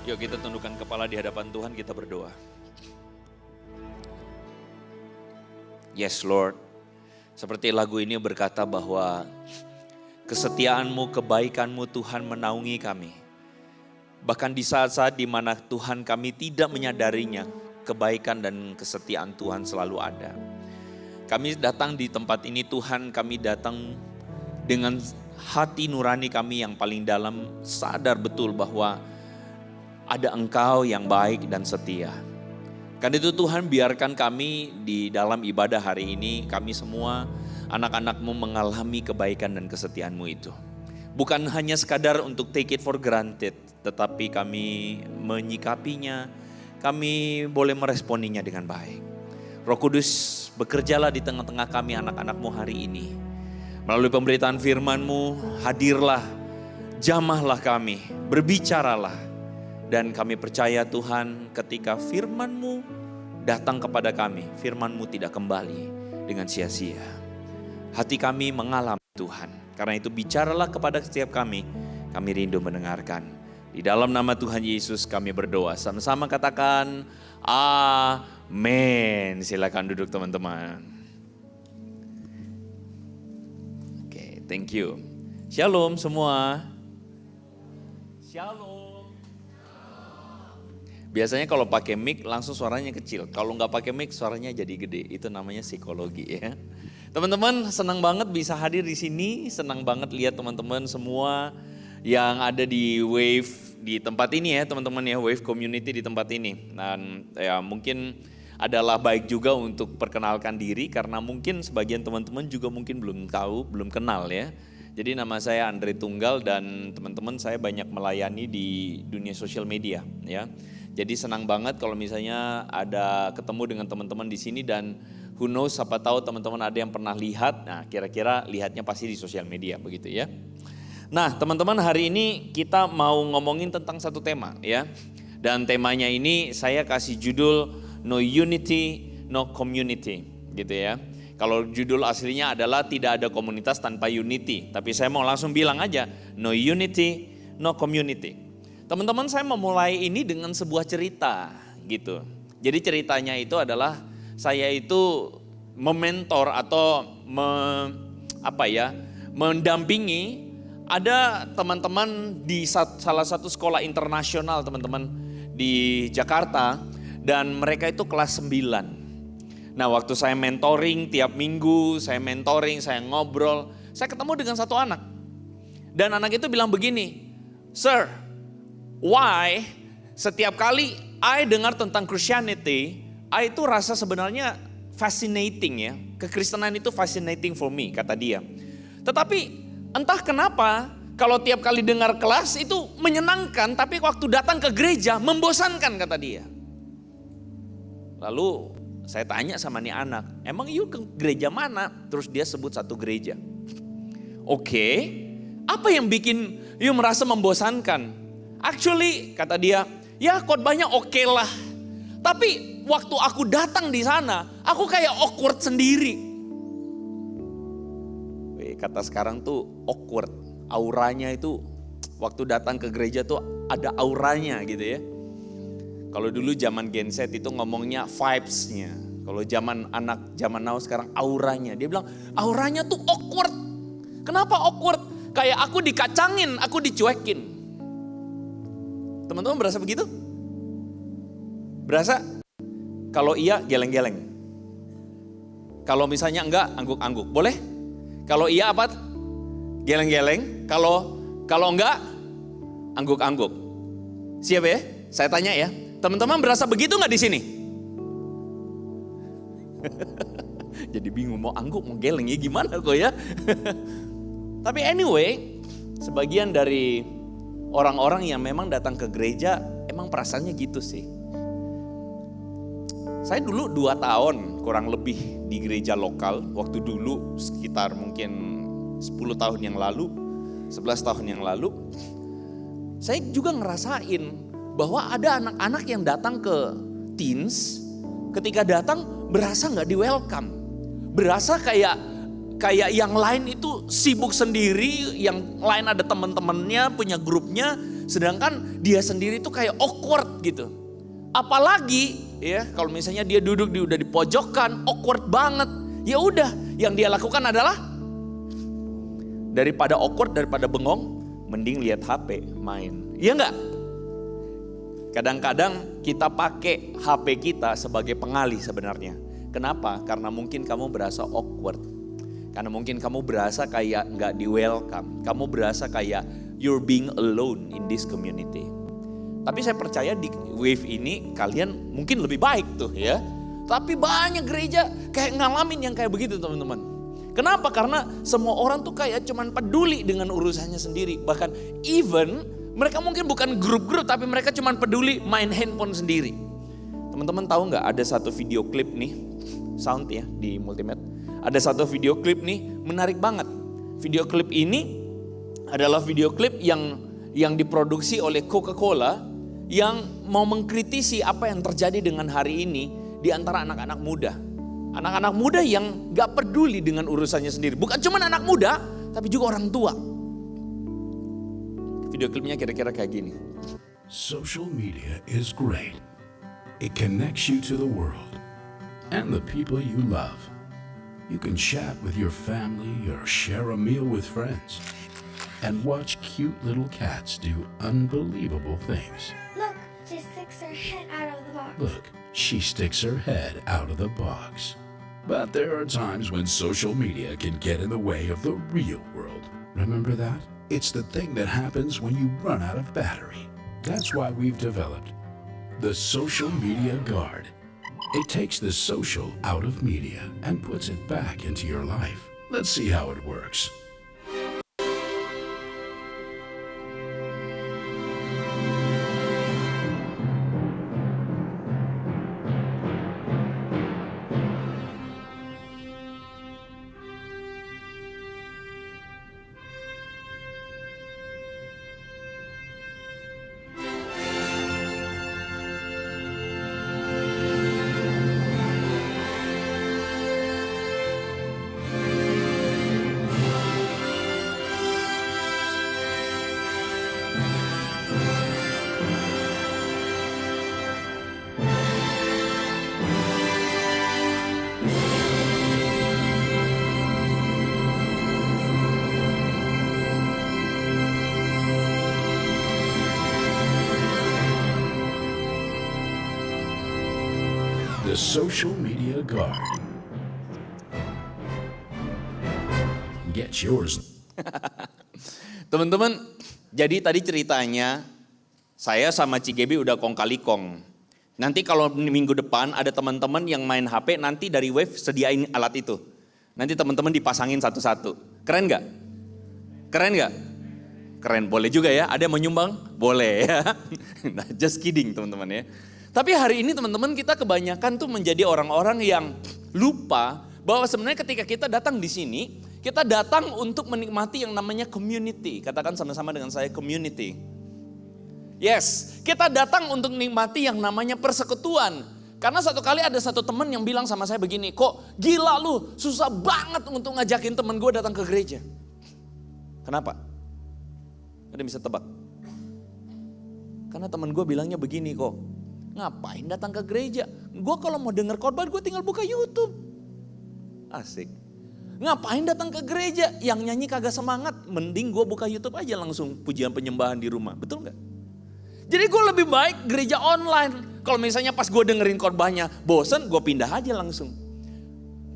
Yuk kita tundukkan kepala di hadapan Tuhan, kita berdoa. Yes Lord, seperti lagu ini berkata bahwa kesetiaan-Mu, kebaikan-Mu Tuhan menaungi kami. Bahkan di saat-saat di mana Tuhan kami tidak menyadarinya, kebaikan dan kesetiaan Tuhan selalu ada. Kami datang di tempat ini Tuhan, kami datang dengan hati nurani kami yang paling dalam, sadar betul bahwa ada Engkau yang baik dan setia. Karena itu Tuhan biarkan kami di dalam ibadah hari ini, kami semua anak-anak-Mu mengalami kebaikan dan kesetiaan-Mu itu. Bukan hanya sekadar untuk take it for granted, tetapi kami menyikapinya, kami boleh meresponinya dengan baik. Roh Kudus, bekerjalah di tengah-tengah kami anak-anak-Mu hari ini. Melalui pemberitaan firman-Mu, hadirlah, jamahlah kami, berbicaralah. Dan kami percaya Tuhan ketika firman-Mu datang kepada kami, firman-Mu tidak kembali dengan sia-sia. Hati kami mengalami Tuhan. Karena itu bicaralah kepada setiap kami rindu mendengarkan. Di dalam nama Tuhan Yesus kami berdoa. Sama-sama katakan amin. Silakan duduk teman-teman. Oke, thank you. Shalom semua. Shalom. Biasanya kalau pakai mic langsung suaranya kecil. Kalau nggak pakai mic suaranya jadi gede. Itu namanya psikologi ya. Teman-teman senang banget bisa hadir di sini. Senang banget lihat teman-teman semua yang ada di Wave di tempat ini ya teman-teman ya. Wave Community di tempat ini. Dan ya mungkin adalah baik juga untuk perkenalkan diri. Karena mungkin sebagian teman-teman juga mungkin belum tahu, belum kenal ya. Jadi nama saya Andre Tunggal dan teman-teman saya banyak melayani di dunia sosial media ya. Jadi senang banget kalau misalnya ada ketemu dengan teman-teman di sini dan who knows, siapa tahu teman-teman ada yang pernah lihat. Nah, kira-kira lihatnya pasti di sosial media begitu ya. Nah, teman-teman hari ini kita mau ngomongin tentang satu tema ya. Dan temanya ini saya kasih judul No Unity, No Community gitu ya. Kalau judul aslinya adalah tidak ada komunitas tanpa unity. Tapi saya mau langsung bilang aja, no unity, no community. Teman-teman saya memulai ini dengan sebuah cerita gitu. Jadi ceritanya itu adalah saya itu mementor atau mendampingi ada teman-teman di salah satu sekolah internasional teman-teman di Jakarta dan mereka itu kelas 9. Nah waktu saya mentoring tiap minggu, saya ngobrol, saya ketemu dengan satu anak. Dan anak itu bilang begini, "Sir, why setiap kali I dengar tentang Christianity, I itu rasa sebenarnya fascinating ya. Kekristenan itu fascinating for me," kata dia. Tetapi entah kenapa kalau tiap kali dengar kelas itu menyenangkan, tapi waktu datang ke gereja membosankan kata dia. Lalu saya tanya sama nih anak, "Emang you ke gereja mana?" Terus dia sebut satu gereja. Oke, apa yang bikin you merasa membosankan? Actually, kata dia, ya khotbahnya oke lah. Tapi waktu aku datang di sana, aku kayak awkward sendiri. Kata sekarang tuh awkward, auranya itu waktu datang ke gereja tuh ada auranya gitu ya. Kalau dulu zaman Gen Z itu ngomongnya vibes-nya. Kalau zaman now sekarang auranya. Dia bilang auranya tuh awkward. Kenapa awkward? Kayak aku dikacangin, aku dicuekin. Teman-teman berasa begitu? Berasa? Kalau iya geleng-geleng. Kalau misalnya enggak angguk-angguk. Boleh? Kalau iya apa? Geleng-geleng. Kalau enggak angguk-angguk. Siap ya? Saya tanya ya. Teman-teman berasa begitu nggak di sini? Jadi bingung mau angguk mau geleng ya gimana kok ya. Tapi anyway, sebagian dari orang-orang yang memang datang ke gereja emang perasaannya gitu sih. Saya dulu 2 tahun kurang lebih di gereja lokal. Waktu dulu sekitar mungkin 10 tahun yang lalu, 11 tahun yang lalu. Saya juga ngerasain bahwa ada anak-anak yang datang ke teens, ketika datang berasa gak di welcome. Berasa kayak yang lain itu sibuk sendiri, yang lain ada teman-temannya, punya grupnya, sedangkan dia sendiri tuh kayak awkward gitu. Apalagi ya kalau misalnya dia duduk udah di pojokan, awkward banget. Ya udah, yang dia lakukan adalah daripada awkward, daripada bengong, mending lihat HP, main. Iya enggak? Kadang-kadang kita pakai HP kita sebagai pengalih sebenarnya. Kenapa? Karena mungkin kamu berasa awkward. Karena mungkin kamu berasa kayak nggak di welcome. Kamu berasa kayak you're being alone in this community. Tapi saya percaya di Wave ini kalian mungkin lebih baik tuh ya. Tapi banyak gereja kayak ngalamin yang kayak begitu teman-teman. Kenapa? Karena semua orang tuh kayak cuman peduli dengan urusannya sendiri. Bahkan even mereka mungkin bukan grup-grup tapi mereka cuman peduli main handphone sendiri. Teman-teman tahu nggak ada satu video klip nih, sound ya di Multimed. Ada satu video klip nih menarik banget. Video klip ini adalah video klip yang diproduksi oleh Coca-Cola yang mau mengkritisi apa yang terjadi dengan hari ini di antara anak-anak muda. Anak-anak muda yang gak peduli dengan urusannya sendiri. Bukan cuma anak muda, tapi juga orang tua. Video klipnya kira-kira kayak gini. Social media is great. It connects you to the world and the people you love. You can chat with your family or share a meal with friends and watch cute little cats do unbelievable things. Look, she sticks her head out of the box. Look, she sticks her head out of the box. But there are times when social media can get in the way of the real world. Remember that? It's the thing that happens when you run out of battery. That's why we've developed the Social Media Guard. It takes the social out of media and puts it back into your life. Let's see how it works. The Social Media Guard. Get yours. Teman-teman, jadi tadi ceritanya saya sama Cigebi udah kong kali kong. Nanti kalau minggu depan ada teman-teman yang main HP, nanti dari Wave sediain alat itu. Nanti teman-teman dipasangin satu-satu. Keren gak? Keren gak? Keren, boleh juga ya. Ada yang menyumbang? Boleh ya. Nah, just kidding teman-teman ya. Tapi hari ini teman-teman kita kebanyakan tuh menjadi orang-orang yang lupa bahwa sebenarnya ketika kita datang di sini, kita datang untuk menikmati yang namanya community. Katakan sama-sama dengan saya, community. Yes, kita datang untuk menikmati yang namanya persekutuan. Karena satu kali ada satu teman yang bilang sama saya begini, kok gila lu, susah banget untuk ngajakin teman gue datang ke gereja. Kenapa? Ada yang bisa tebak? Karena teman gue bilangnya begini kok, ngapain datang ke gereja? Gue kalau mau denger khotbah gue tinggal buka YouTube. Asik. Ngapain datang ke gereja? Yang nyanyi kagak semangat, mending gue buka YouTube aja langsung pujian penyembahan di rumah. Betul gak? Jadi gue lebih baik gereja online. Kalau misalnya pas gue dengerin khotbahnya bosen, gue pindah aja langsung.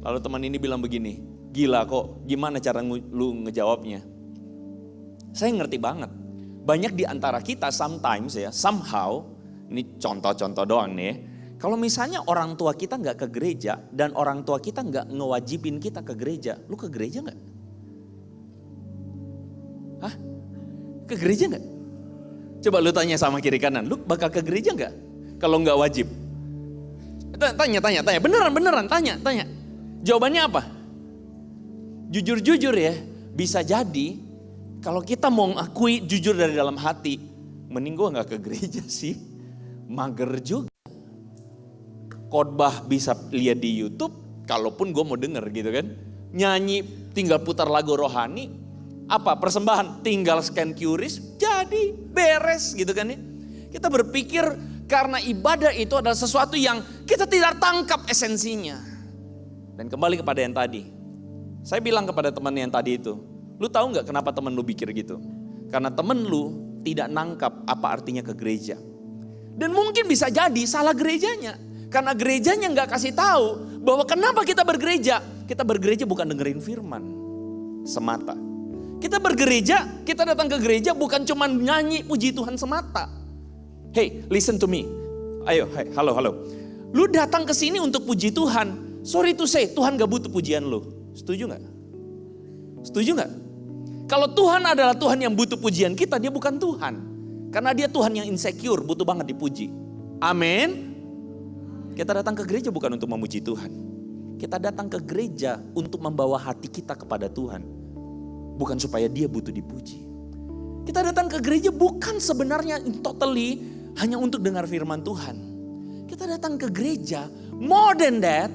Lalu teman ini bilang begini, gila kok, gimana cara lu ngejawabnya? Saya ngerti banget. Banyak di antara kita sometimes ya, somehow, ini contoh-contoh doang nih. Kalau misalnya orang tua kita nggak ke gereja dan orang tua kita nggak ngewajibin kita ke gereja, lu ke gereja nggak? Hah? Ke gereja nggak? Coba lu tanya sama kiri kanan, lu bakal ke gereja nggak? Kalau nggak wajib? Tanya, beneran tanya. Jawabannya apa? Jujur ya, bisa jadi kalau kita mau ngakui jujur dari dalam hati, mending gue nggak ke gereja sih, mager juga. Khotbah bisa lihat di YouTube, kalaupun gue mau denger gitu kan. Nyanyi tinggal putar lagu rohani, apa persembahan tinggal scan QRIS, jadi jadi, beres gitu kan ya. Kita berpikir karena ibadah itu adalah sesuatu yang kita tidak tangkap esensinya. Dan kembali kepada yang tadi. Saya bilang kepada teman yang tadi itu, lu tahu gak kenapa teman lu pikir gitu? Karena teman lu tidak nangkap apa artinya ke gereja. Dan mungkin bisa jadi salah gerejanya. Karena gerejanya gak kasih tahu bahwa kenapa kita bergereja. Kita bergereja bukan dengerin firman semata. Kita bergereja, kita datang ke gereja bukan cuma nyanyi puji Tuhan semata. Hey, listen to me. Ayo, hey, halo. Lu datang ke sini untuk puji Tuhan. Sorry to say, Tuhan gak butuh pujian lu. Setuju gak? Setuju gak? Kalau Tuhan adalah Tuhan yang butuh pujian kita, dia bukan Tuhan. Karena dia Tuhan yang insecure, butuh banget dipuji. Amin. Kita datang ke gereja bukan untuk memuji Tuhan. Kita datang ke gereja untuk membawa hati kita kepada Tuhan. Bukan supaya dia butuh dipuji. Kita datang ke gereja bukan sebenarnya totally hanya untuk dengar firman Tuhan. Kita datang ke gereja, more than that,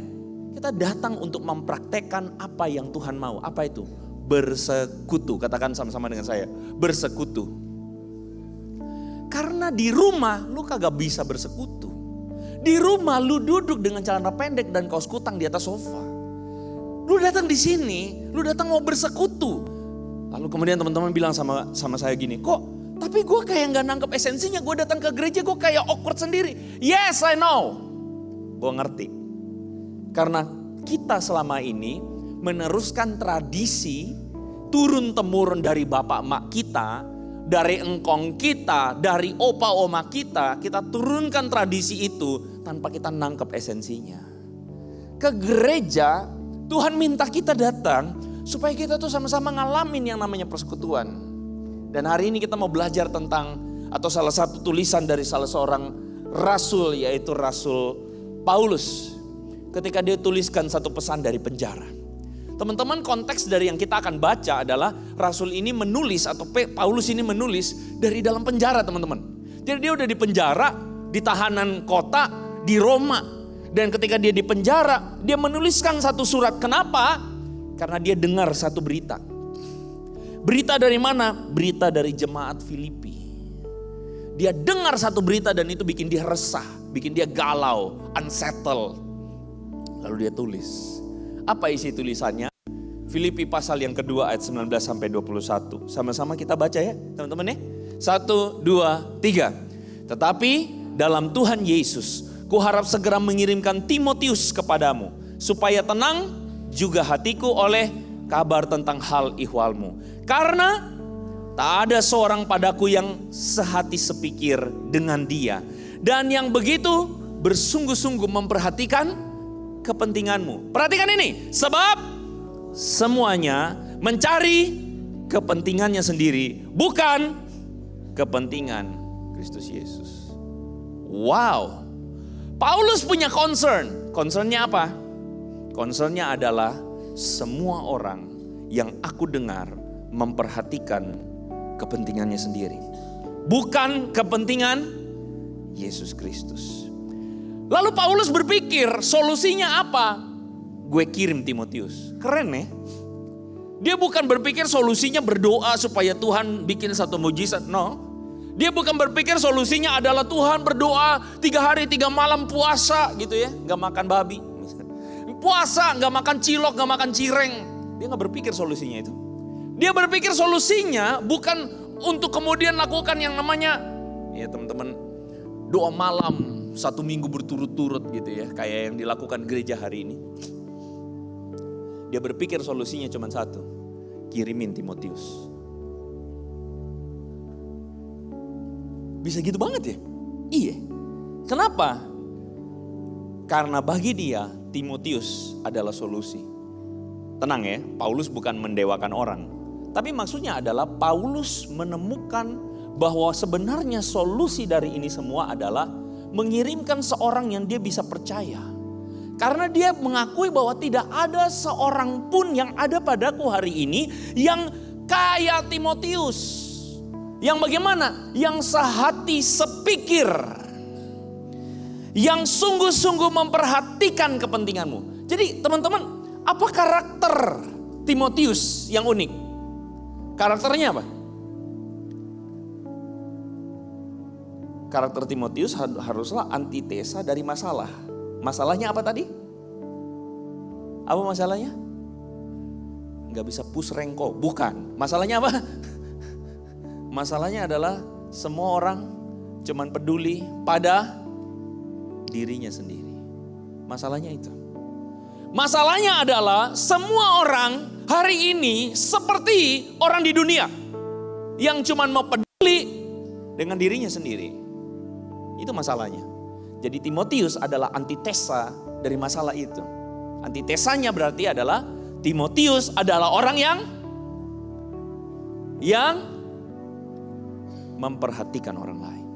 kita datang untuk mempraktekkan apa yang Tuhan mau. Apa itu? Bersekutu. Katakan sama-sama dengan saya. Bersekutu. Karena di rumah lu kagak bisa bersekutu. Di rumah lu duduk dengan celana pendek dan kaos kutang di atas sofa. Lu datang di sini, lu datang mau bersekutu. Lalu kemudian teman-teman bilang sama saya gini, kok tapi gue kayak gak nangkep esensinya. Gue datang ke gereja gue kayak awkward sendiri. Yes, I know. Gue ngerti. Karena kita selama ini meneruskan tradisi turun-temurun dari bapak emak kita, dari engkong kita, dari opa oma kita turunkan tradisi itu tanpa kita nangkep esensinya. Ke gereja, Tuhan minta kita datang supaya kita tuh sama-sama ngalamin yang namanya persekutuan. Dan hari ini kita mau belajar tentang, atau salah satu tulisan dari salah seorang rasul, yaitu Rasul Paulus. Ketika dia tuliskan satu pesan dari penjara. Teman-teman, konteks dari yang kita akan baca adalah Rasul ini menulis, atau Paulus ini menulis dari dalam penjara, teman-teman. Jadi dia udah di penjara, di tahanan kota, di Roma. Dan ketika dia di penjara, dia menuliskan satu surat. Kenapa? Karena dia dengar satu berita. Berita dari mana? Berita dari jemaat Filipi. Dia dengar satu berita dan itu bikin dia resah, bikin dia galau, unsettled. Lalu dia tulis. Apa isi tulisannya? Filipi pasal yang kedua ayat 19 sampai 21. Sama-sama kita baca ya, teman-teman ya. 1, 2, 3. Tetapi dalam Tuhan Yesus, kuharap segera mengirimkan Timotius kepadamu, supaya tenang juga hatiku oleh kabar tentang hal ihwalmu. Karena tak ada seorang padaku yang sehati sepikir dengan dia, dan yang begitu bersungguh-sungguh memperhatikan kepentinganmu. Perhatikan ini, sebab semuanya mencari kepentingannya sendiri, bukan kepentingan Kristus Yesus. Wow, Paulus punya concern. Concernnya apa? Concernnya adalah semua orang yang aku dengar memperhatikan kepentingannya sendiri, bukan kepentingan Yesus Kristus. Lalu Paulus berpikir solusinya apa? Gue kirim Timotius. Keren ya? Dia bukan berpikir solusinya berdoa supaya Tuhan bikin satu mujizat. No. Dia bukan berpikir solusinya adalah Tuhan berdoa 3 hari 3 malam puasa gitu ya. Gak makan babi. Puasa gak makan cilok, gak makan cireng. Dia gak berpikir solusinya itu. Dia berpikir solusinya bukan untuk kemudian lakukan yang namanya, ya teman-teman, doa malam 1 minggu berturut-turut gitu ya, kayak yang dilakukan gereja hari ini. Dia berpikir solusinya cuma satu, kirimin Timotius. Bisa gitu banget ya? Iya. Kenapa? Karena bagi dia Timotius adalah solusi. Tenang ya, Paulus bukan mendewakan orang. Tapi maksudnya adalah Paulus menemukan bahwa sebenarnya solusi dari ini semua adalah mengirimkan seorang yang dia bisa percaya. Karena dia mengakui bahwa tidak ada seorang pun yang ada padaku hari ini yang kayak Timotius. Yang bagaimana? Yang sehati sepikir. Yang sungguh-sungguh memperhatikan kepentinganmu. Jadi teman-teman, apa karakter Timotius yang unik? Karakternya apa? karakter Timotius haruslah antitesa dari masalah. Masalahnya apa tadi? Apa masalahnya? Gak bisa push rengko, bukan. Masalahnya apa? Masalahnya adalah semua orang cuman peduli pada dirinya sendiri. Masalahnya itu. Masalahnya adalah semua orang hari ini seperti orang di dunia yang cuman mau peduli dengan dirinya sendiri. Itu masalahnya. Jadi Timotius adalah antitesa dari masalah itu. Antitesanya berarti adalah Timotius adalah orang yang memperhatikan orang lain.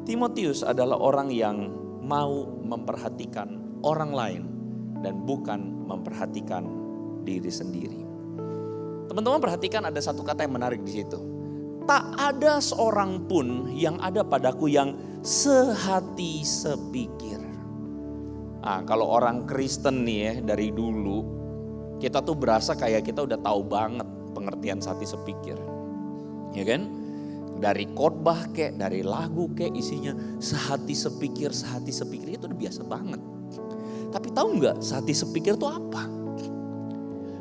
Timotius adalah orang yang mau memperhatikan orang lain dan bukan memperhatikan diri sendiri. Teman-teman perhatikan ada satu kata yang menarik di situ. Tak ada seorang pun yang ada padaku yang sehati sepikir. Nah, kalau orang Kristen nih ya dari dulu, kita tuh berasa kayak kita udah tahu banget pengertian sehati sepikir. Ya kan? Dari khotbah kek, dari lagu kek isinya sehati sepikir itu udah biasa banget. Tapi tahu nggak sehati sepikir itu apa?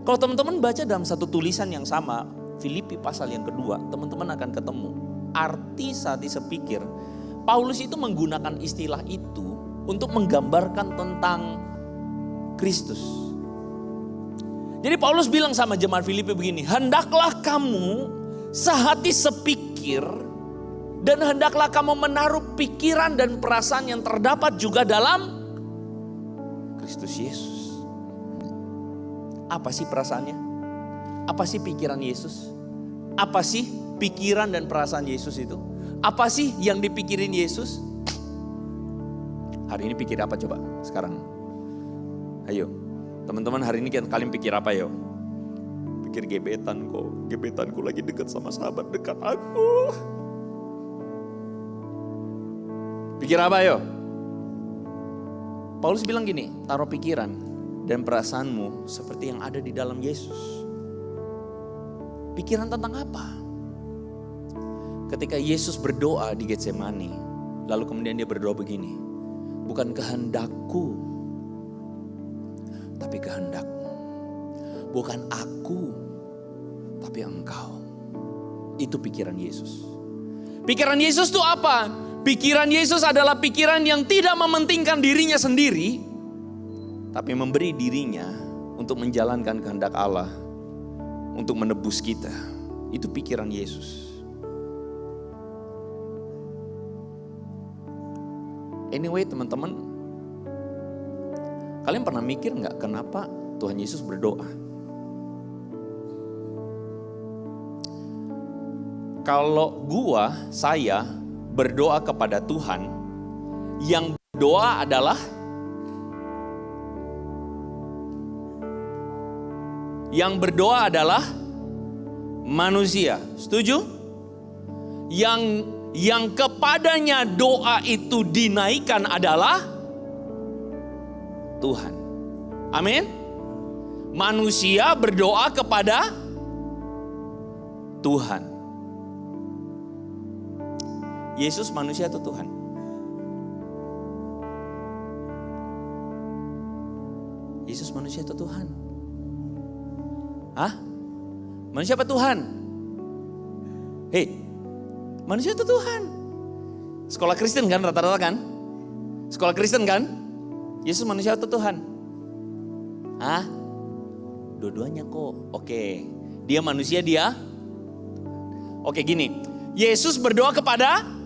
Kalau teman-teman baca dalam satu tulisan yang sama, Filipi pasal yang kedua, teman-teman akan ketemu arti sehati sepikir. Paulus itu menggunakan istilah itu untuk menggambarkan tentang Kristus. Jadi Paulus bilang sama jemaat Filipi begini, hendaklah kamu sehati sepikir dan hendaklah kamu menaruh pikiran dan perasaan yang terdapat juga dalam Kristus Yesus. Apa sih perasaannya? Apa sih pikiran Yesus? Apa sih pikiran dan perasaan Yesus itu? Apa sih yang dipikirin Yesus? Hari ini pikir apa coba sekarang? Ayo, teman-teman hari ini kalian pikir apa yo? Pikir gebetanku lagi dekat sama sahabat dekat aku. Pikir apa yo? Paulus bilang gini, taruh pikiran dan perasaanmu seperti yang ada di dalam Yesus. Pikiran tentang apa? Ketika Yesus berdoa di Getsemani, lalu kemudian dia berdoa begini, bukan kehendakku, tapi kehendakmu. Bukan aku, tapi engkau. Itu pikiran Yesus. Pikiran Yesus itu apa? Pikiran Yesus adalah pikiran yang tidak mementingkan dirinya sendiri, tapi memberi dirinya untuk menjalankan kehendak Allah, untuk menebus kita. Itu pikiran Yesus. Anyway teman-teman, kalian pernah mikir gak kenapa Tuhan Yesus berdoa? Kalau saya berdoa kepada Tuhan, yang berdoa adalah manusia. Setuju? Yang kepadanya doa itu dinaikkan adalah Tuhan. Amin. Manusia berdoa kepada Tuhan. Yesus manusia atau Tuhan? Yesus manusia atau Tuhan? Hah? Manusia apa Tuhan? Hei, manusia itu Tuhan. Sekolah Kristen kan rata-rata kan? Sekolah Kristen kan? Yesus manusia atau Tuhan? Hah? Dua-duanya kok. Oke. Dia manusia, dia. Oke gini. Yesus berdoa kepada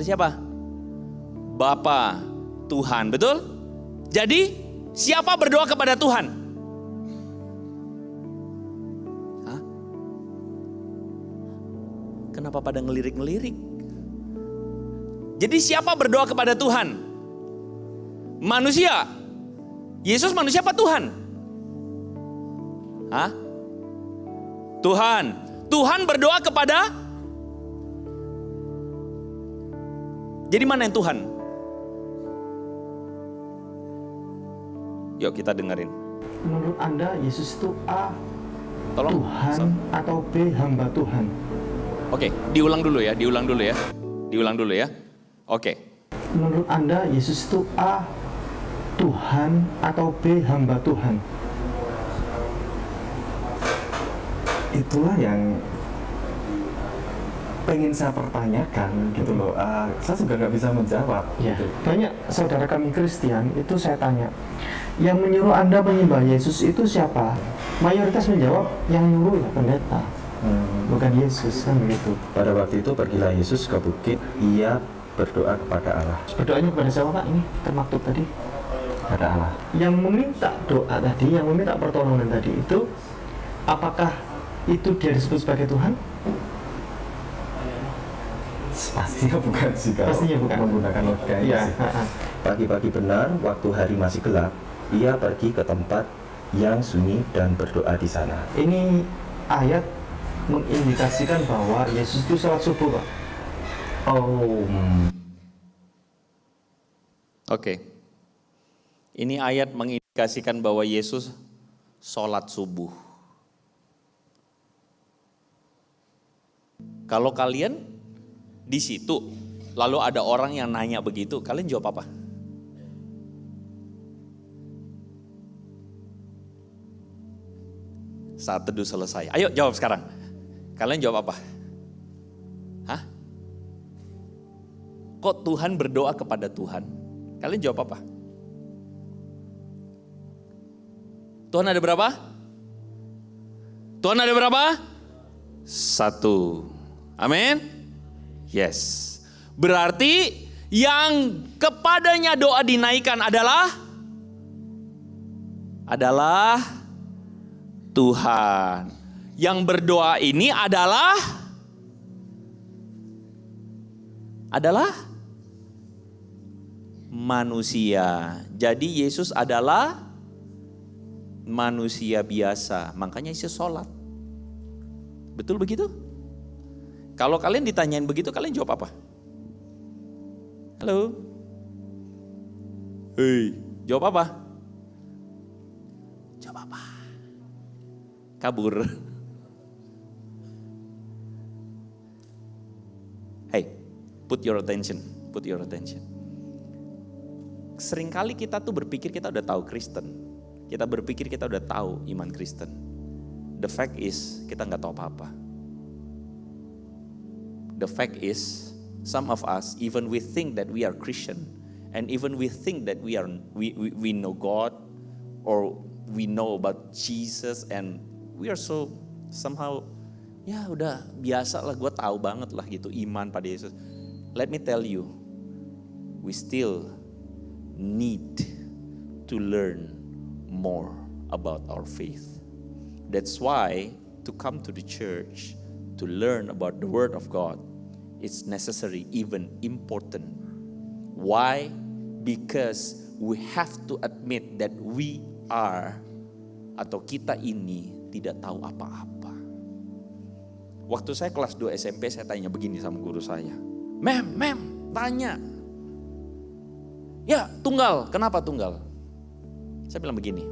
siapa? Bapa, Tuhan, betul? Jadi siapa berdoa kepada Tuhan? Kenapa pada ngelirik-ngelirik? Jadi siapa berdoa kepada Tuhan? Manusia. Yesus manusia apa Tuhan? Hah? Tuhan. Tuhan berdoa kepada? Jadi mana yang Tuhan? Yuk kita dengerin. Menurut Anda Yesus itu A, Tolong. Tuhan atau B, hamba Tuhan? Oke, diulang dulu ya. Diulang dulu ya. Oke. Menurut Anda Yesus itu A, Tuhan, atau B, hamba Tuhan? Itulah yang pengen saya pertanyakan gitu loh. Saya juga nggak bisa menjawab. Ya, Gitu. banyak saudara kami Kristen itu saya tanya, yang menyuruh Anda menyembah Yesus itu siapa? Mayoritas menjawab yang nyuruh ya pendeta, bukan Yesus, kan begitu. Pada waktu itu pergilah Yesus ke bukit, ia berdoa kepada Allah. Berdoanya kepada siapa Pak? Ini termaktub tadi. Kepada Allah. Yang meminta doa tadi, yang meminta pertolongan tadi itu, apakah itu dia disebut sebagai Tuhan? Pastinya bukan sih kalau Pastinya bukan. menggunakan logika ini Iya. sih. Pagi-pagi benar, waktu hari masih gelap, ia pergi ke tempat yang sunyi dan berdoa di sana. Ini ayat mengindikasikan bahwa Yesus itu sholat subuh Pak. Oh, Oke. Ini ayat mengindikasikan bahwa Yesus sholat subuh. Kalau kalian di situ, lalu ada orang yang nanya begitu, kalian jawab apa? Saat teduh selesai. Ayo jawab sekarang. Kalian jawab apa? Hah? Kok Tuhan berdoa kepada Tuhan? Kalian jawab apa? Tuhan ada berapa? Tuhan ada berapa? 1. Amin. Yes. Berarti yang kepadanya doa dinaikkan adalah Tuhan. Yang berdoa ini adalah manusia. Jadi Yesus adalah manusia biasa. Makanya Yesus sholat. Betul begitu? Kalau kalian ditanyain begitu, kalian jawab apa? Halo? Hei, jawab apa? Jawab apa? Kabur. Hey, put your attention. Seringkali kita tuh berpikir kita udah tahu Kristen. Kita berpikir kita udah tahu iman Kristen. The fact is, kita nggak tahu apa-apa. The fact is, some of us, even we think that we are Christian, and even we think that we know God, or we know about Jesus, and we are so somehow, ya udah biasa lah, gue tahu banget lah gitu iman pada Yesus. Let me tell you, we still need to learn more about our faith. That's why to come to the church, to learn about the Word of God, it's necessary, even important. Why? Because we have to admit that we are, atau kita ini tidak tahu apa-apa. Waktu saya kelas 2 SMP, saya tanya begini sama guru saya. Mem, tanya. Ya, tunggal. Kenapa tunggal? Saya bilang begini.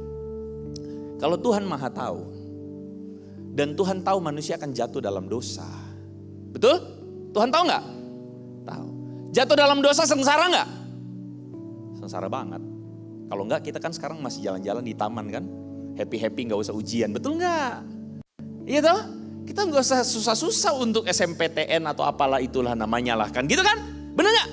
Kalau Tuhan Maha tahu, dan Tuhan tahu manusia akan jatuh dalam dosa. Betul? Tuhan tahu nggak? Tahu. Jatuh dalam dosa sengsara nggak? Sengsara banget. Kalau nggak, kita kan sekarang masih jalan-jalan di taman kan? Happy-happy, nggak usah ujian. Betul nggak? Iya toh? Kita nggak usah susah-susah untuk SMPTN atau apalah itulah namanya lah kan? Gitu kan? Bener nggak?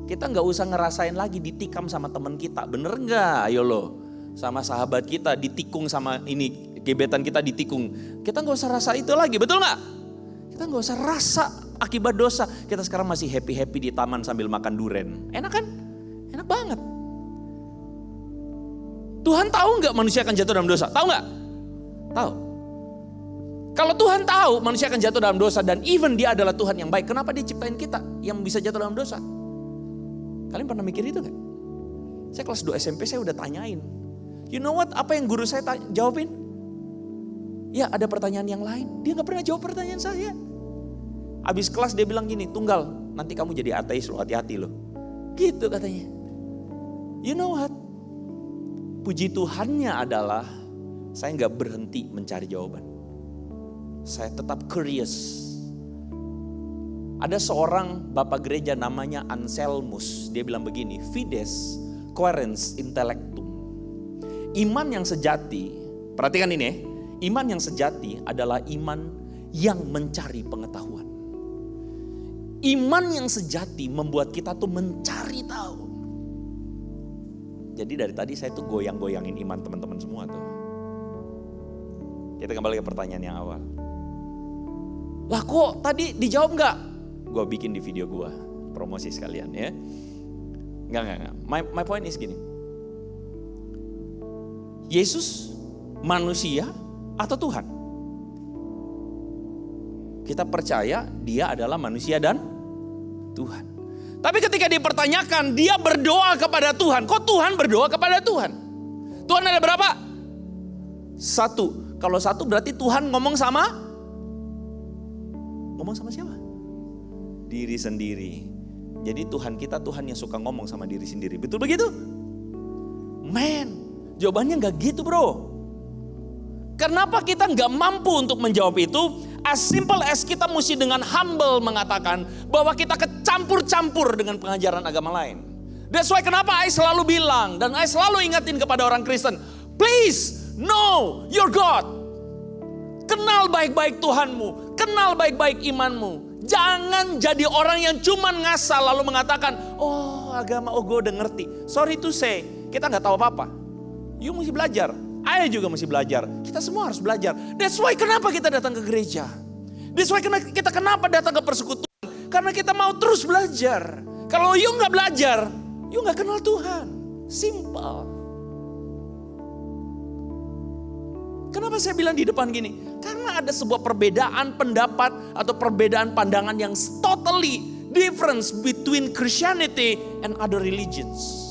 Kita nggak usah ngerasain lagi ditikam sama teman kita. Bener nggak? Ayo lo. Sama sahabat kita ditikung sama ini, gebetan kita ditikung. Kita nggak usah rasa itu lagi, betul nggak? Kita nggak usah rasa akibat dosa. Kita sekarang masih happy-happy di taman sambil makan duren. Enak kan? Enak banget. Tuhan tahu nggak manusia akan jatuh dalam dosa? Tahu nggak? Tahu. Kalau Tuhan tahu manusia akan jatuh dalam dosa dan even dia adalah Tuhan yang baik, kenapa dia ciptain kita yang bisa jatuh dalam dosa? Kalian pernah mikir itu nggak? Saya kelas 2 SMP saya udah tanyain. You know what? Apa yang guru saya jawabin? Ya ada pertanyaan yang lain. Dia gak pernah jawab pertanyaan saya. Abis kelas dia bilang gini, tunggal nanti kamu jadi ateis lo, hati-hati lo. Gitu katanya. You know what? Puji Tuhannya adalah saya gak berhenti mencari jawaban. Saya tetap curious. Ada seorang bapak gereja namanya Anselmus. Dia bilang begini, fides quaerens intellectum. Iman yang sejati, perhatikan ini ya. Iman yang sejati adalah iman yang mencari pengetahuan. Iman yang sejati membuat kita tuh mencari tahu. Jadi dari tadi saya tuh goyang-goyangin iman teman-teman semua tuh. Kita kembali ke pertanyaan yang awal. Lah kok tadi dijawab enggak? Gue bikin di video gue, promosi sekalian ya. Enggak. My point is gini. Yesus manusia atau Tuhan? Kita percaya dia adalah manusia dan Tuhan. Tapi ketika dipertanyakan, dia berdoa kepada Tuhan. Kok Tuhan berdoa kepada Tuhan? Tuhan ada berapa? Satu. Kalau satu berarti Tuhan ngomong sama siapa? Diri sendiri. Jadi Tuhan kita Tuhan yang suka ngomong sama diri sendiri. Betul begitu? Jawabannya gak gitu bro. Kenapa kita gak mampu untuk menjawab itu? As simple as kita mesti dengan humble mengatakan bahwa kita kecampur-campur dengan pengajaran agama lain. That's why kenapa I selalu bilang dan I selalu ingatin kepada orang Kristen, please know your God. Kenal baik-baik Tuhanmu, kenal baik-baik imanmu. Jangan jadi orang yang cuma ngasal lalu mengatakan, oh agama, oh gue udah ngerti. Sorry to say, kita gak tahu apa-apa. You mesti belajar. Ayah juga mesti belajar. Kita semua harus belajar. That's why kenapa kita datang ke gereja. That's why kita kenapa datang ke persekutuan. Karena kita mau terus belajar. Kalau you gak belajar, you gak kenal Tuhan. Simple. Kenapa saya bilang di depan gini? Karena ada sebuah perbedaan pendapat atau perbedaan pandangan yang totally different between Christianity and other religions.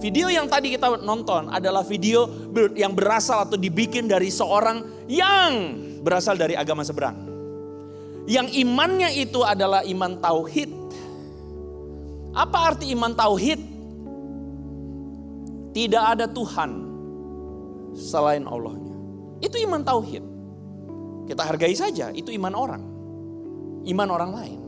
Video yang tadi kita nonton adalah video yang berasal atau dibikin dari seorang yang berasal dari agama seberang. Yang imannya itu adalah iman tauhid. Apa arti iman tauhid? Tidak ada Tuhan selain Allahnya. Itu iman tauhid. Kita hargai saja, itu iman orang. Iman orang lain.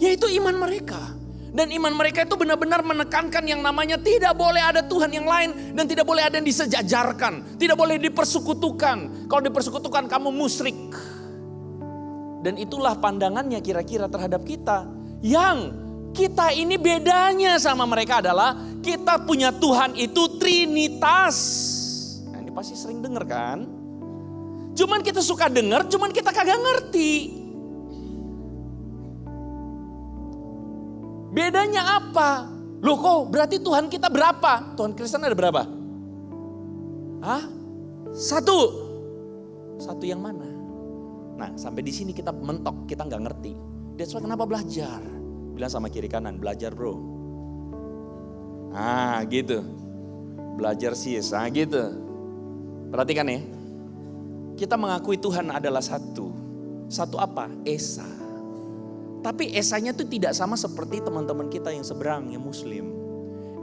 Yaitu iman mereka. Dan iman mereka itu benar-benar menekankan yang namanya tidak boleh ada Tuhan yang lain. Dan tidak boleh ada yang disejajarkan. Tidak boleh dipersekutukan. Kalau dipersekutukan kamu musyrik. Dan itulah pandangannya kira-kira terhadap kita. Yang kita ini bedanya sama mereka adalah kita punya Tuhan itu Trinitas. Nah ini pasti sering dengar kan? Cuman kita suka dengar, cuman kita kagak ngerti. Bedanya apa? Loh kok berarti Tuhan kita berapa? Tuhan Kristen ada berapa? Hah? Satu yang mana? Nah sampai di sini kita mentok, kita nggak ngerti. That's why kenapa belajar? Bilang sama kiri kanan, belajar bro. Ah gitu. Belajar sis, gitu. Perhatikan ya. Kita mengakui Tuhan adalah satu. Satu apa? Esa. Tapi esanya itu tidak sama seperti teman-teman kita yang seberang, yang muslim.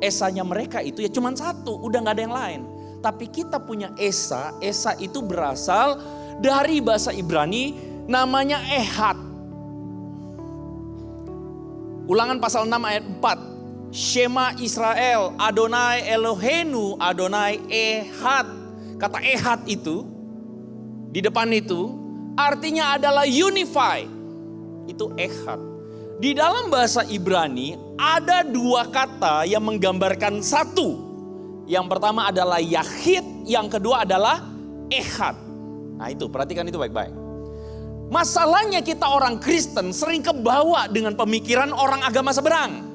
Esanya mereka itu ya cuma satu, udah gak ada yang lain. Tapi kita punya esa itu berasal dari bahasa Ibrani namanya ehad. Ulangan pasal 6 ayat 4. Shema Israel, Adonai Eloheinu, Adonai ehad. Kata ehad itu, di depan itu artinya adalah unify. Itu ehad. Di dalam bahasa Ibrani ada dua kata yang menggambarkan satu. Yang pertama adalah yahid, yang kedua adalah ehad. Nah itu, perhatikan itu baik-baik. Masalahnya kita orang Kristen sering kebawa dengan pemikiran orang agama seberang.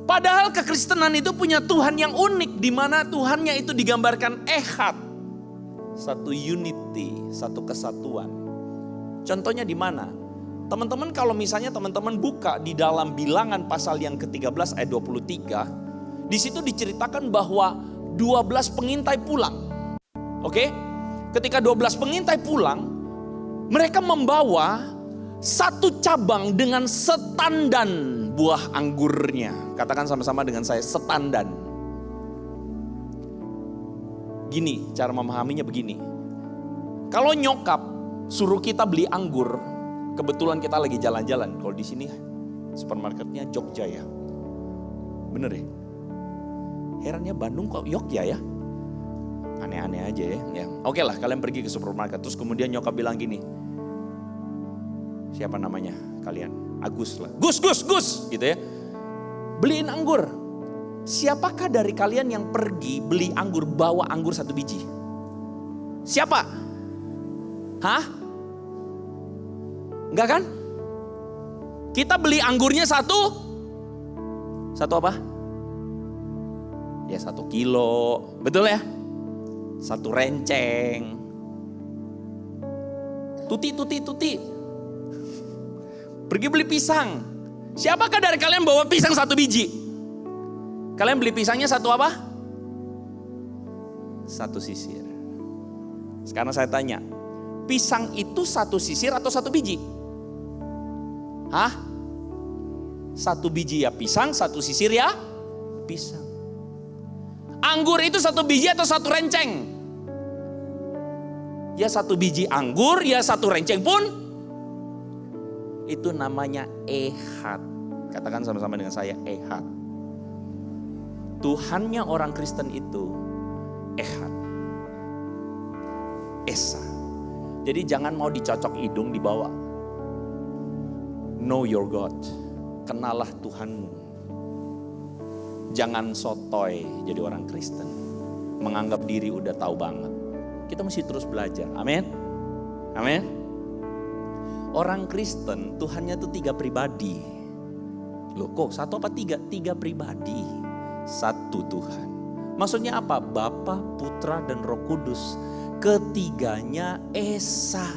Padahal kekristenan itu punya Tuhan yang unik, di mana Tuhannya itu digambarkan ehad. Satu unity, satu kesatuan. Contohnya di mana? Teman-teman kalau misalnya teman-teman buka di dalam Bilangan pasal yang ke-13 ayat 23, di situ diceritakan bahwa 12 pengintai pulang. Oke? Ketika 12 pengintai pulang, mereka membawa satu cabang dengan setandan buah anggurnya. Katakan sama-sama dengan saya, setandan. Gini, cara memahaminya begini. Kalau nyokap suruh kita beli anggur, Kebetulan kita lagi jalan-jalan. Kalau di sini supermarketnya Jogja ya. Bener ya? Herannya Bandung kok Jogja ya? Aneh-aneh aja ya. Oke lah, kalian pergi ke supermarket. Terus kemudian nyokap bilang gini. Siapa namanya kalian? Agus lah. Gus gitu ya. Beliin anggur. Siapakah dari kalian yang pergi beli anggur, bawa anggur 1 biji? Siapa? Hah? Enggak kan? Kita beli anggurnya satu apa? Ya 1 kilo, betul ya? 1 renceng. Tuti. Pergi beli pisang. Siapakah dari kalian bawa pisang 1 biji? Kalian beli pisangnya 1 apa? 1 sisir. Sekarang saya tanya, pisang itu 1 sisir atau 1 biji? Hah? 1 biji ya pisang, 1 sisir ya pisang. Anggur itu 1 biji atau 1 renceng? Ya 1 biji anggur, ya 1 renceng pun. Itu namanya ehad. Katakan sama-sama dengan saya, ehad. Tuhannya orang Kristen itu ehad. Esa. Jadi jangan mau dicocok hidung dibawa. Know your God. Kenalah Tuhanmu. Jangan sotoy jadi orang Kristen. Menganggap diri udah tahu banget. Kita mesti terus belajar. Amin. Amin. Orang Kristen Tuhannya tuh 3 pribadi. Loh kok 1 apa 3? 3 pribadi. 1 Tuhan. Maksudnya apa? Bapa, Putra, dan Roh Kudus. Ketiganya esa.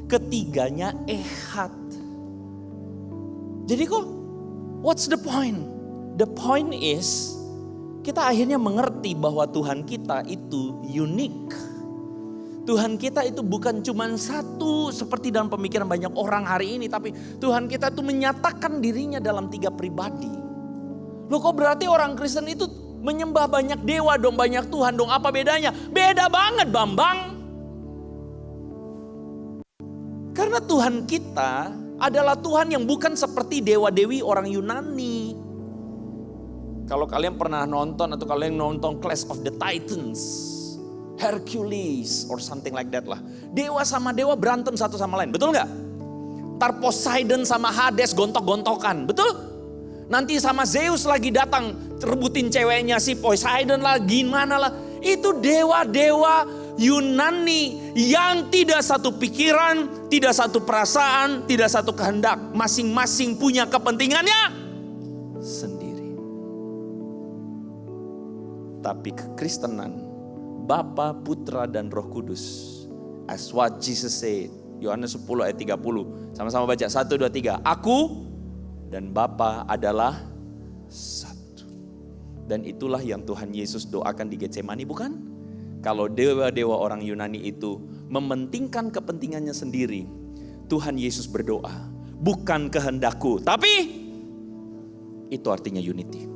Ketiganya ehad. Jadi kok what's the point? The point is kita akhirnya mengerti bahwa Tuhan kita itu unik. Tuhan kita itu bukan cuma satu seperti dalam pemikiran banyak orang hari ini. Tapi Tuhan kita itu menyatakan dirinya dalam 3 pribadi. Loh kok berarti orang Kristen itu menyembah banyak dewa dong, banyak Tuhan dong. Apa bedanya? Beda banget Bambang. Karena Tuhan kita adalah Tuhan yang bukan seperti dewa-dewi orang Yunani. Kalau kalian pernah nonton atau kalian nonton Clash of the Titans, Hercules or something like that lah. Dewa sama dewa berantem satu sama lain, betul nggak? Ntar Poseidon sama Hades gontok-gontokan, betul? Nanti sama Zeus lagi datang rebutin ceweknya si Poseidon lah, gimana lah. Itu dewa-dewa Yunani yang tidak satu pikiran, tidak satu perasaan, tidak satu kehendak. Masing-masing punya kepentingannya sendiri. Tapi kekristenan, Bapa, Putra, dan Roh Kudus. As what Jesus said. Yohanes 10 ayat 30. Sama-sama baca. 1, 2, 3. Aku dan Bapa adalah satu. Dan itulah yang Tuhan Yesus doakan di Getsemani, bukan? Kalau dewa-dewa orang Yunani itu mementingkan kepentingannya sendiri, Tuhan Yesus berdoa, bukan kehendakku, tapi itu artinya unity.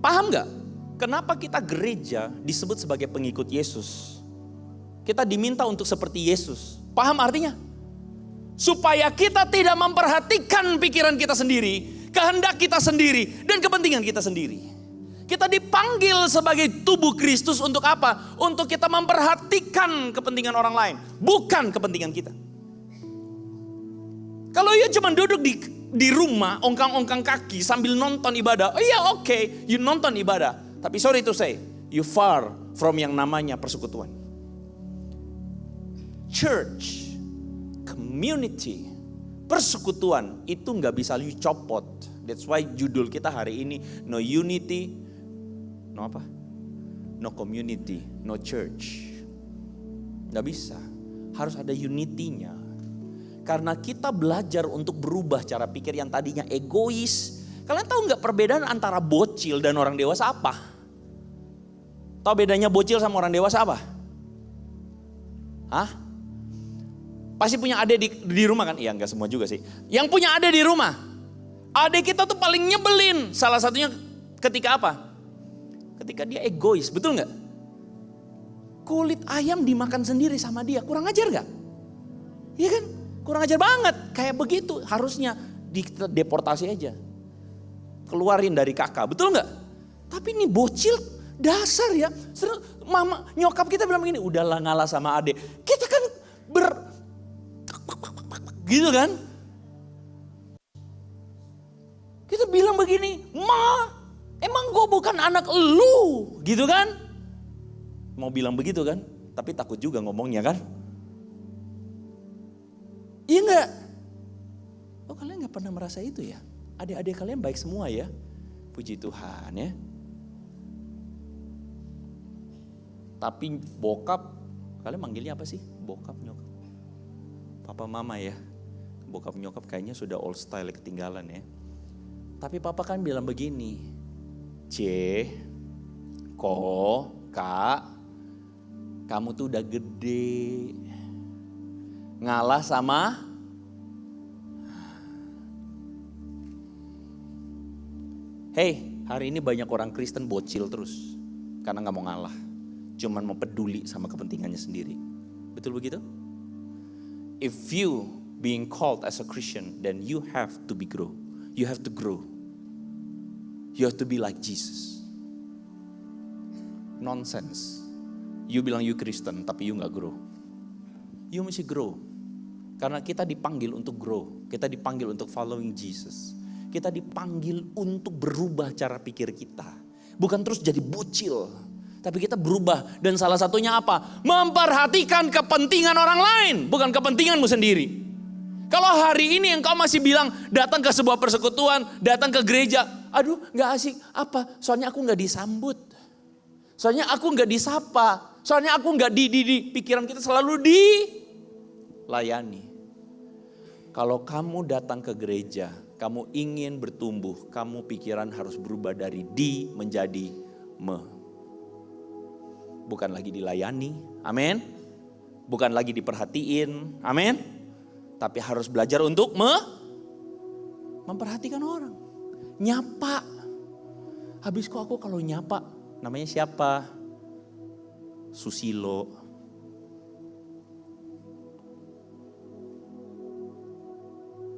Paham gak? Kenapa kita gereja disebut sebagai pengikut Yesus? Kita diminta untuk seperti Yesus. Paham artinya? Supaya kita tidak memperhatikan pikiran kita sendiri, kehendak kita sendiri, dan kepentingan kita sendiri. Kita dipanggil sebagai tubuh Kristus untuk apa? Untuk kita memperhatikan kepentingan orang lain, bukan kepentingan kita. Kalau you cuma duduk di rumah, ongkang-ongkang kaki sambil nonton ibadah, oh iya oke, you nonton ibadah. Tapi sorry to say, you far from yang namanya persekutuan. Church, community, persekutuan itu gak bisa you copot. That's why judul kita hari ini, no unity, no apa? No community, no church. Gak bisa, harus ada unity-nya. Karena kita belajar untuk berubah cara pikir yang tadinya egois. Kalian tahu gak perbedaan antara bocil dan orang dewasa apa? Tahu bedanya bocil sama orang dewasa apa? Hah? Pasti punya adik di rumah kan? Iya enggak semua juga sih. Yang punya adik di rumah. Adik kita tuh paling nyebelin. Salah satunya ketika apa? Ketika dia egois, betul gak? Kulit ayam dimakan sendiri sama dia, kurang ajar gak? Iya kan? Kurang ajar banget, kayak begitu harusnya deportasi aja. Keluarin dari kakak, betul nggak? Tapi ini bocil dasar ya. Mama, nyokap kita bilang begini, udahlah ngalah sama adik. Kita kan gitu kan? Kita bilang begini, Ma, emang gue bukan anak lu, gitu kan? Mau bilang begitu kan? Tapi takut juga ngomongnya kan? Iya enggak? Oh kalian gak pernah merasa itu ya? Adik-adik kalian baik semua ya? Puji Tuhan ya. Tapi bokap, kalian manggilnya apa sih? Bokap, nyokap? Papa mama ya? Bokap nyokap kayaknya sudah old style ketinggalan ya. Tapi papa kan bilang begini, C, Ko, Kak, kamu tuh udah gede. Ngalah sama hey, hari ini banyak orang Kristen bocil terus karena gak mau ngalah, cuman mau peduli sama kepentingannya sendiri. Betul begitu? If you being called as a Christian, then you have to be grow. You have to grow. You have to be like Jesus. Nonsense. You bilang you Kristen tapi you gak grow. You mesti grow. Karena kita dipanggil untuk grow. Kita dipanggil untuk following Jesus. Kita dipanggil untuk berubah cara pikir kita. Bukan terus jadi bocil. Tapi kita berubah. Dan salah satunya apa? Memperhatikan kepentingan orang lain. Bukan kepentinganmu sendiri. Kalau hari ini engkau masih bilang datang ke sebuah persekutuan. Datang ke gereja. Aduh gak asik. Apa? Soalnya aku gak disambut. Soalnya aku gak disapa. Soalnya aku gak di pikiran kita selalu dilayani. Kalau kamu datang ke gereja, kamu ingin bertumbuh, kamu pikiran harus berubah dari di menjadi me. Bukan lagi dilayani, amin. Bukan lagi diperhatiin, amin. Tapi harus belajar untuk memperhatikan orang. Nyapa. Habis kok aku kalau nyapa, namanya siapa? Susilo.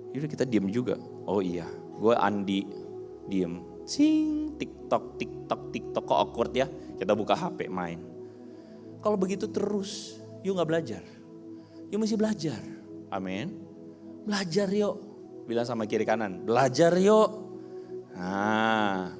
Yaudah kita diem juga. Oh iya, gue Andi diem. Sing, TikTok kok awkward ya. Kita buka HP main. Kalau begitu terus, yuk gak belajar. Yuk mesti belajar. Amin. Belajar yuk. Bilang sama kiri kanan, belajar yuk. Nah.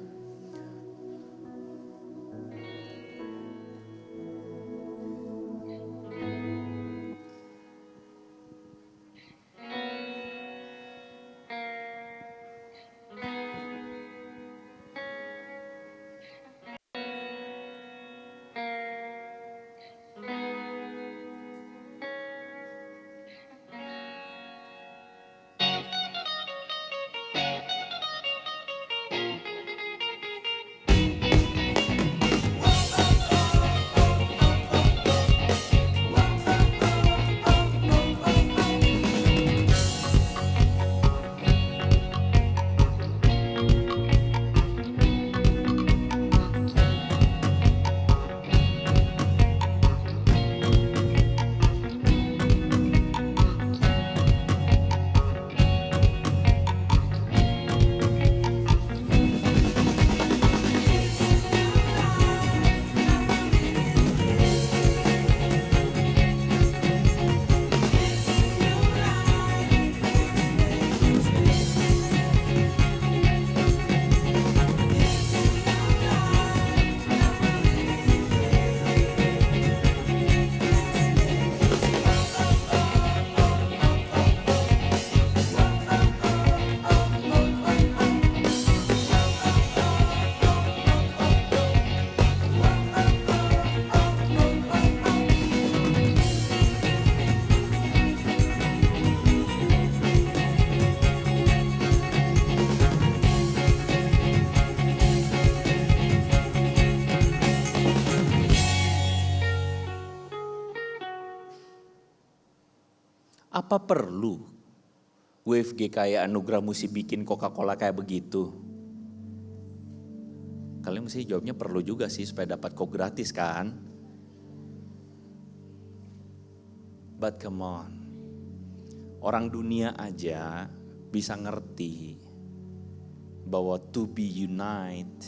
Apa perlu WFG kayak anugerah mesti bikin Coca-Cola kayak begitu? Kalian mesti jawabnya perlu juga sih supaya dapat Coke gratis kan? But come on. Orang dunia aja bisa ngerti bahwa to be united,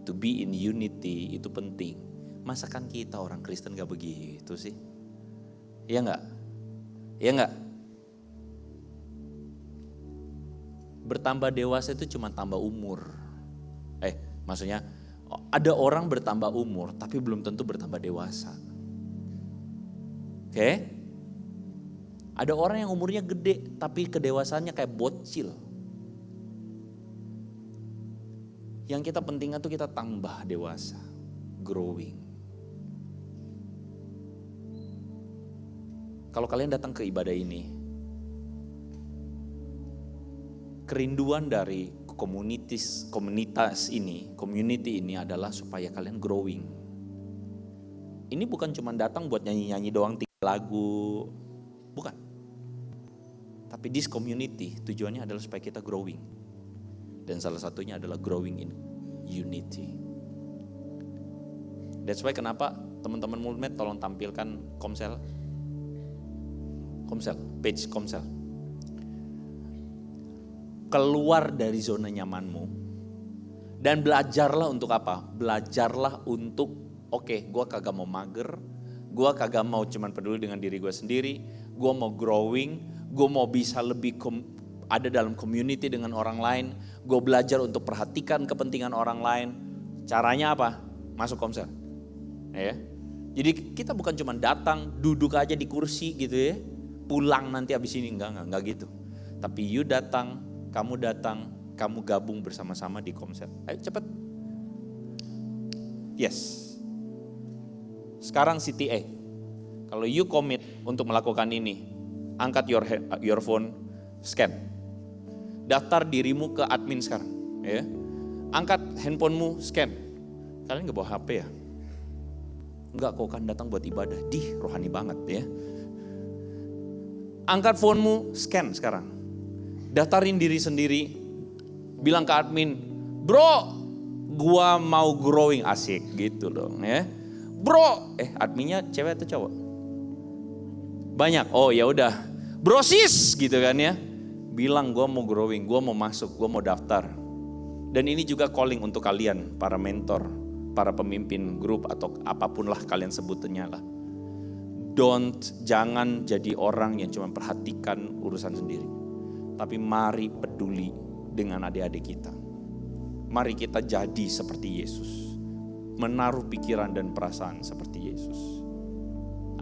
to be in unity itu penting. Masakan kita orang Kristen gak begitu sih? Iya gak? Iya gak? Bertambah dewasa itu cuma tambah umur. Maksudnya ada orang bertambah umur tapi belum tentu bertambah dewasa. Oke? Ada orang yang umurnya gede tapi kedewasaannya kayak bocil. Yang kita pentingnya tuh kita tambah dewasa, growing. Kalau kalian datang ke ibadah ini, kerinduan dari komunitas ini, community ini adalah supaya kalian growing. Ini bukan cuma datang buat nyanyi-nyanyi doang 3 lagu, bukan. Tapi this community tujuannya adalah supaya kita growing. Dan salah satunya adalah growing in unity. That's why kenapa teman-teman Mulmed tolong tampilkan Komsel, page Komsel. Keluar dari zona nyamanmu dan belajarlah untuk apa? Belajarlah untuk gue kagak mau mager, gue kagak mau cuman peduli dengan diri gue sendiri, gue mau growing, gue mau bisa lebih ada dalam community dengan orang lain, gue belajar untuk perhatikan kepentingan orang lain. Caranya apa? Masuk Komsel. Ya. Jadi kita bukan cuma datang, duduk aja di kursi gitu ya, pulang nanti abis ini, enggak gitu. Tapi you datang, kamu gabung bersama-sama di Komsel. Ayo cepet. Yes. Sekarang CTA. Kalau you commit untuk melakukan ini, angkat your phone, scan. Daftar dirimu ke admin sekarang. Ya. Angkat handphonemu, scan. Kalian gak bawa HP ya? Enggak, kok kan datang buat ibadah. Rohani banget ya. Angkat phonemu, scan sekarang. Daftarin diri sendiri. Bilang ke admin, bro, gua mau growing, asik gitu dong ya. Bro, adminnya cewek atau cowok? Banyak. Oh ya udah, brosis gitu kan ya. Bilang gue mau growing, gue mau masuk, gue mau daftar. Dan ini juga calling untuk kalian, para mentor, para pemimpin grup atau apapun lah kalian sebutnya lah. Jangan jadi orang yang cuma perhatikan urusan sendiri. Tapi mari peduli dengan adik-adik kita. Mari kita jadi seperti Yesus. Menaruh pikiran dan perasaan seperti Yesus.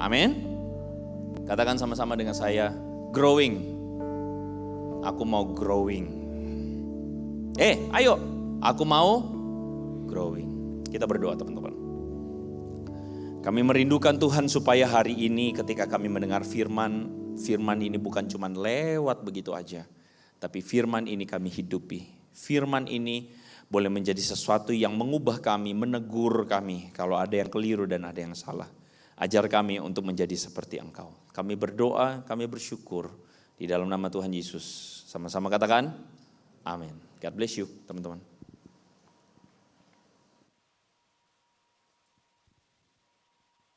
Amin. Katakan sama-sama dengan saya, growing. Aku mau growing. Ayo, aku mau growing. Kita berdoa teman-teman. Kami merindukan Tuhan supaya hari ini ketika kami mendengar firman ini bukan cuma lewat begitu aja. Tapi firman ini kami hidupi. Firman ini boleh menjadi sesuatu yang mengubah kami, menegur kami kalau ada yang keliru dan ada yang salah. Ajar kami untuk menjadi seperti Engkau. Kami berdoa, kami bersyukur di dalam nama Tuhan Yesus. Sama-sama katakan, amin. God bless you teman-teman.